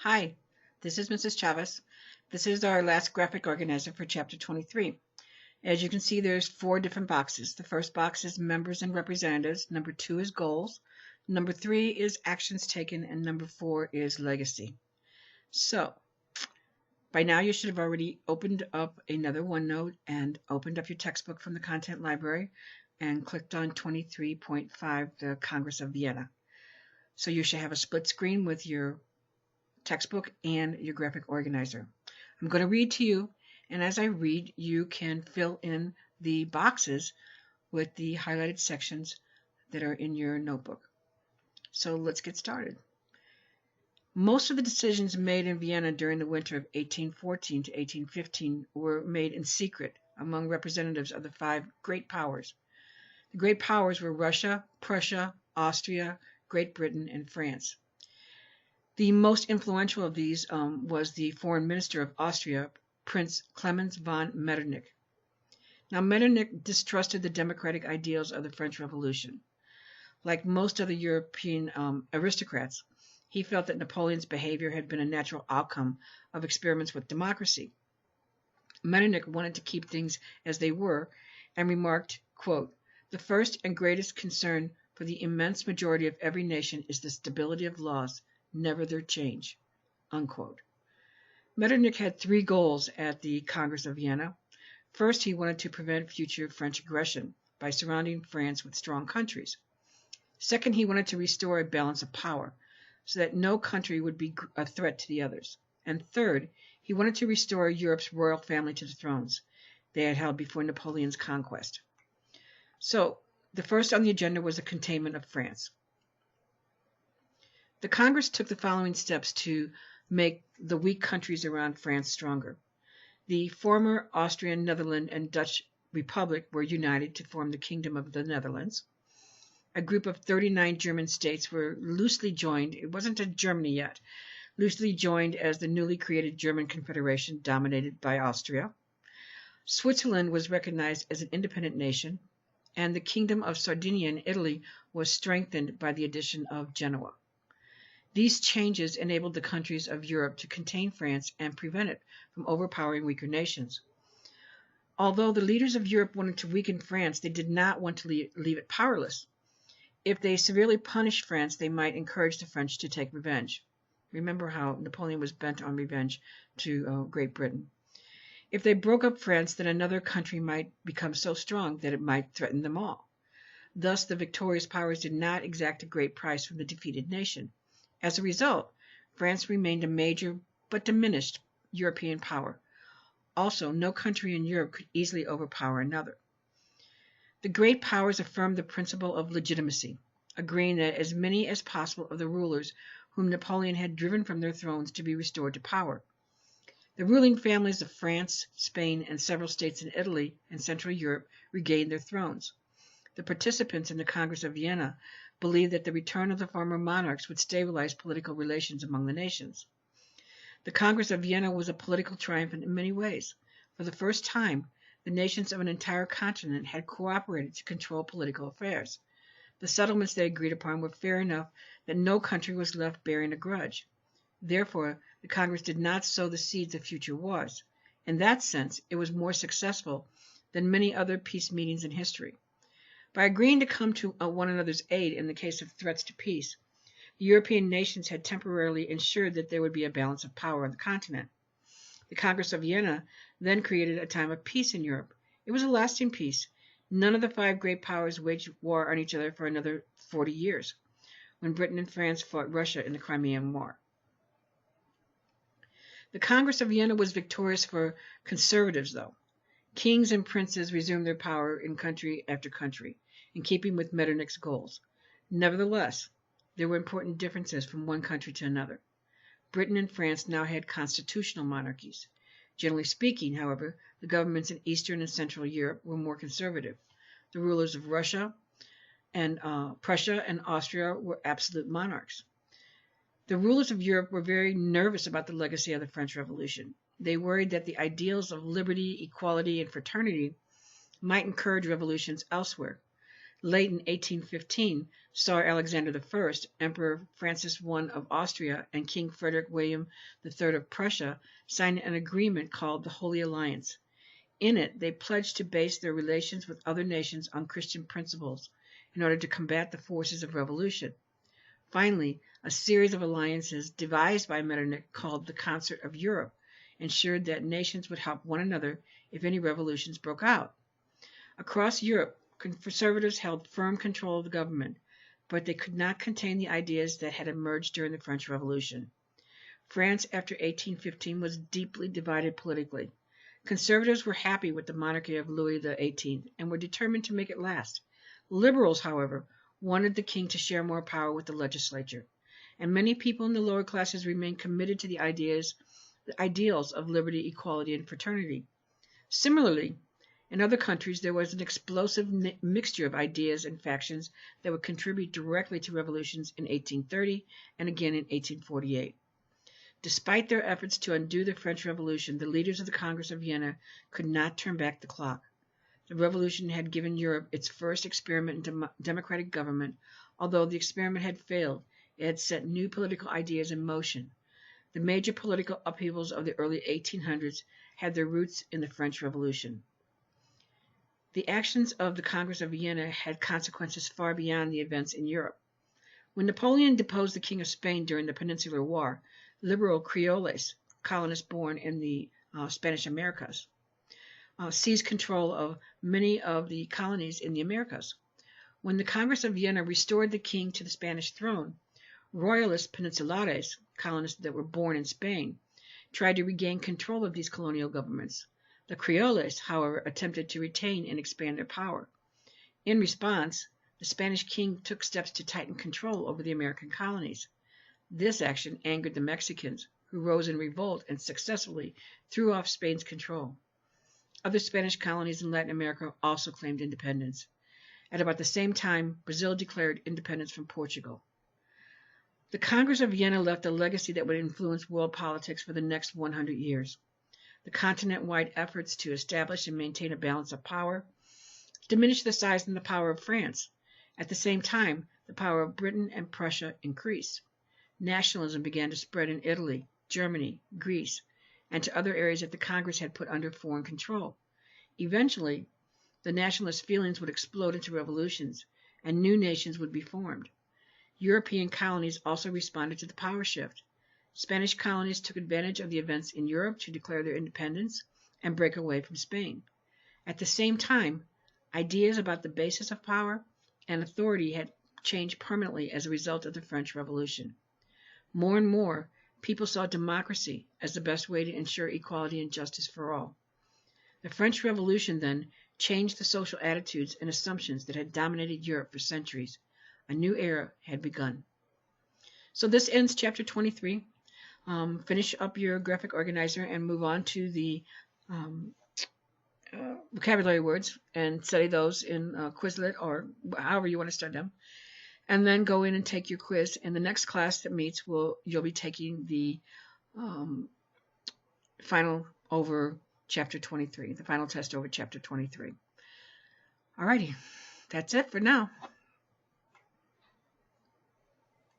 Hi, this is Mrs. Chavez. This is our last graphic organizer for Chapter 23. As you can see, there's four different boxes. The first box is members and representatives. Number 2 is goals. Number 3 is actions taken. And number 4 is legacy. So, by now you should have already opened up another OneNote and opened up your textbook from the content library and clicked on 23.5, the Congress of Vienna. So you should have a split screen with your textbook and your graphic organizer. I'm going to read to you, and as I read, you can fill in the boxes with the highlighted sections that are in your notebook. So let's get started. Most of the decisions made in Vienna during the winter of 1814 to 1815 were made in secret among representatives of the five great powers. The great powers were Russia, Prussia, Austria, Great Britain, and France. The most influential of these was the foreign minister of Austria, Prince Clemens von Metternich. Now, Metternich distrusted the democratic ideals of the French Revolution. Like most other European aristocrats, he felt that Napoleon's behavior had been a natural outcome of experiments with democracy. Metternich wanted to keep things as they were and remarked, quote, "The first and greatest concern for the immense majority of every nation is the stability of laws, never their change," unquote. Metternich had three goals at the Congress of Vienna. First, he wanted to prevent future French aggression by surrounding France with strong countries. Second, he wanted to restore a balance of power so that no country would be a threat to the others. And third, he wanted to restore Europe's royal family to the thrones they had held before Napoleon's conquest. So, the first on the agenda was the containment of France. The Congress took the following steps to make the weak countries around France stronger. The former Austrian, Netherlands, and Dutch Republic were united to form the Kingdom of the Netherlands. A group of 39 German states were loosely joined, it wasn't a Germany yet, loosely joined as the newly created German Confederation dominated by Austria. Switzerland was recognized as an independent nation, and the Kingdom of Sardinia in Italy was strengthened by the addition of Genoa. These changes enabled the countries of Europe to contain France and prevent it from overpowering weaker nations. Although the leaders of Europe wanted to weaken France, they did not want to leave it powerless. If they severely punished France, they might encourage the French to take revenge. Remember how Napoleon was bent on revenge to Great Britain. If they broke up France, then another country might become so strong that it might threaten them all. Thus, the victorious powers did not exact a great price from the defeated nation. As a result, France remained a major but diminished European power. Also, no country in Europe could easily overpower another. The great powers affirmed the principle of legitimacy, agreeing that as many as possible of the rulers whom Napoleon had driven from their thrones to be restored to power. The ruling families of France, Spain, and several states in Italy and Central Europe regained their thrones. The participants in the Congress of Vienna believed that the return of the former monarchs would stabilize political relations among the nations. The Congress of Vienna was a political triumph in many ways. For the first time, the nations of an entire continent had cooperated to control political affairs. The settlements they agreed upon were fair enough that no country was left bearing a grudge. Therefore, the Congress did not sow the seeds of future wars. In that sense, it was more successful than many other peace meetings in history. By agreeing to come to one another's aid in the case of threats to peace, the European nations had temporarily ensured that there would be a balance of power on the continent. The Congress of Vienna then created a time of peace in Europe. It was a lasting peace. None of the five great powers waged war on each other for another 40 years, when Britain and France fought Russia in the Crimean War. The Congress of Vienna was victorious for conservatives, though. Kings and princes resumed their power in country after country, in keeping with Metternich's goals. Nevertheless, there were important differences from one country to another. Britain and France now had constitutional monarchies. Generally speaking, however, the governments in Eastern and Central Europe were more conservative. The rulers of Russia and Prussia and Austria were absolute monarchs. The rulers of Europe were very nervous about the legacy of the French Revolution. They worried that the ideals of liberty, equality, and fraternity might encourage revolutions elsewhere. Late in 1815, Tsar Alexander I, Emperor Francis I of Austria, and King Frederick William III of Prussia signed an agreement called the Holy Alliance. In it, they pledged to base their relations with other nations on Christian principles in order to combat the forces of revolution. Finally, a series of alliances devised by Metternich called the Concert of Europe ensured that nations would help one another if any revolutions broke out. Across Europe, conservatives held firm control of the government, but they could not contain the ideas that had emerged during the French Revolution. France after 1815 was deeply divided politically. Conservatives were happy with the monarchy of Louis XVIII and were determined to make it last. Liberals, however, wanted the king to share more power with the legislature, and many people in the lower classes remained committed to the ideals of liberty, equality, and fraternity. Similarly, in other countries, there was an explosive mixture of ideas and factions that would contribute directly to revolutions in 1830 and again in 1848. Despite their efforts to undo the French Revolution, the leaders of the Congress of Vienna could not turn back the clock. The revolution had given Europe its first experiment in democratic government. Although the experiment had failed, it had set new political ideas in motion. The major political upheavals of the early 1800s had their roots in the French Revolution. The actions of the Congress of Vienna had consequences far beyond the events in Europe. When Napoleon deposed the King of Spain during the Peninsular War, liberal Creoles, colonists born in the Spanish Americas, seized control of many of the colonies in the Americas. When the Congress of Vienna restored the king to the Spanish throne, royalist peninsulares, colonists that were born in Spain, tried to regain control of these colonial governments. The Creoles, however, attempted to retain and expand their power. In response, the Spanish king took steps to tighten control over the American colonies. This action angered the Mexicans, who rose in revolt and successfully threw off Spain's control. Other Spanish colonies in Latin America also claimed independence. At about the same time, Brazil declared independence from Portugal. The Congress of Vienna left a legacy that would influence world politics for the next 100 years. The continent-wide efforts to establish and maintain a balance of power diminished the size and the power of France. At the same time, the power of Britain and Prussia increased. Nationalism began to spread in Italy, Germany, Greece, and to other areas that the Congress had put under foreign control. Eventually, the nationalist feelings would explode into revolutions, and new nations would be formed. European colonies also responded to the power shift. Spanish colonies took advantage of the events in Europe to declare their independence and break away from Spain. At the same time, ideas about the basis of power and authority had changed permanently as a result of the French Revolution. More and more, people saw democracy as the best way to ensure equality and justice for all. The French Revolution, then, changed the social attitudes and assumptions that had dominated Europe for centuries. A new era had begun. So this ends chapter 23. Finish up your graphic organizer and move on to the vocabulary words and study those in Quizlet or however you want to study them. And then go in and take your quiz. In the next class that meets, you'll be taking the final over chapter 23, the final test over chapter 23. Alrighty, that's it for now.